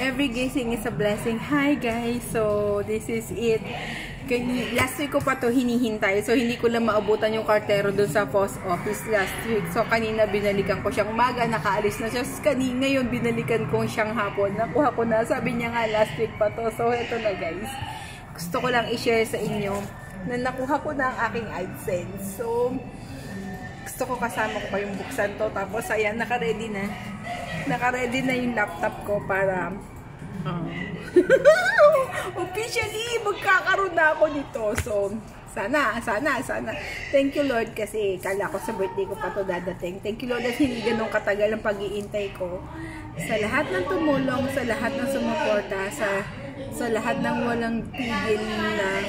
Every gising is a blessing. Hi guys, so this is it. Last week ko pa to hinihintay, so hindi ko lang maabutan yung kartero dun sa post office last week. So kanina binalikan ko siyang umaga, nakaalis na siya. Kanina ngayon binalikan ko siyang hapon. Nakuha ko na, sabi niya nga last week pa to. So eto na guys, gusto ko lang i-share sa inyo na nakuha ko na ang aking AdSense. So gusto ko kasama ko pa yung buksan to. Tapos ayan, naka-ready na. Naka-ready na yung laptop ko para officially magkakaroon na ako nito. So sana. Thank you Lord, kasi kala ko sa birthday ko pa to dadating. Thank you Lord at hindi ganun katagal ang pag-iintay ko. Sa lahat ng tumulong, sa lahat ng sumuporta, sa lahat ng walang tigil na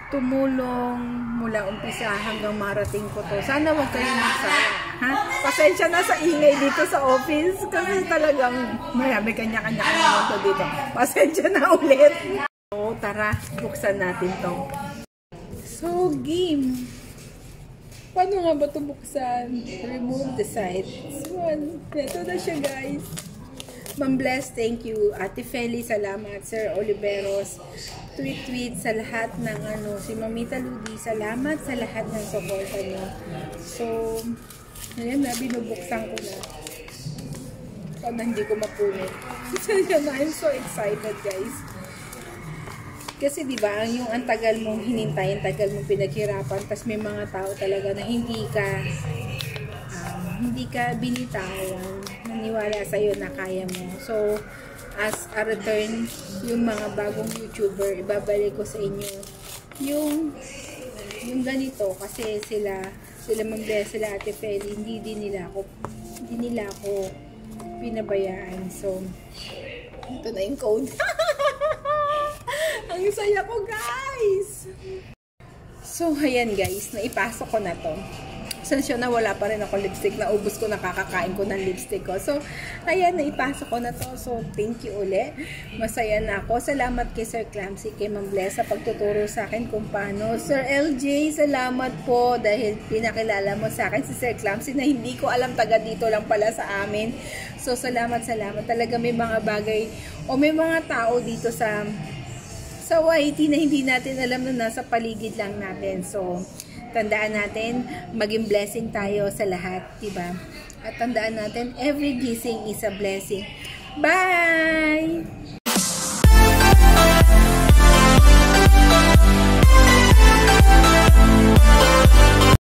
tumulong mula umpisa hanggang marating ko to. Sana wag kayong magsara. Ha? Pasensya na sa ingay dito sa office kasi talagang may kanya-kanya to dito. Pasensya na ulit. So, tara, buksan natin to. So, game. Paano nga ba ito buksan? Remove the side. So, ito na siya guys. Ma'am Bless, thank you. Ate Feli, salamat. Sir Oliveros, tweet sa lahat ng si Mamita Ludi, salamat sa lahat ng suporta niyo. So, ayan na, binubuksan ko na. Sana hindi ko mapunit. I'm so excited guys. Kasi diba, yung ang tagal mong hinintay, ang tagal mong pinaghirapan, tapos may mga tao talaga na hindi ka binitawan, naniwala sa'yo na kaya mo. So, as a return, yung mga bagong YouTuber, ibabalik ko sa inyo yung ganito, kasi sila Ma'am Bless, sila Ate Feli, hindi nila ako pinabayaan. So, ito na yung code. Ang saya ko guys! So, ayan guys, naipasok ko na to. Sensyo na wala pa rin ako lipstick. Naubos ko, nakakakain ko ng lipstick ko. So, ayan, naipasok ko na to. So, thank you uli. Masaya na ako. Salamat kay Sir Clamsy, kay Ma'am Bless sa pagtuturo sa akin kung paano. Sir LJ, salamat po dahil pinakilala mo sa akin si Sir Clamsy na hindi ko alam, taga dito lang pala sa amin. So, salamat. Talaga may mga bagay o may mga tao dito sa YT na hindi natin alam na nasa paligid lang natin. So, tandaan natin, maging blessing tayo sa lahat, diba? At tandaan natin, every gising is a blessing. Bye!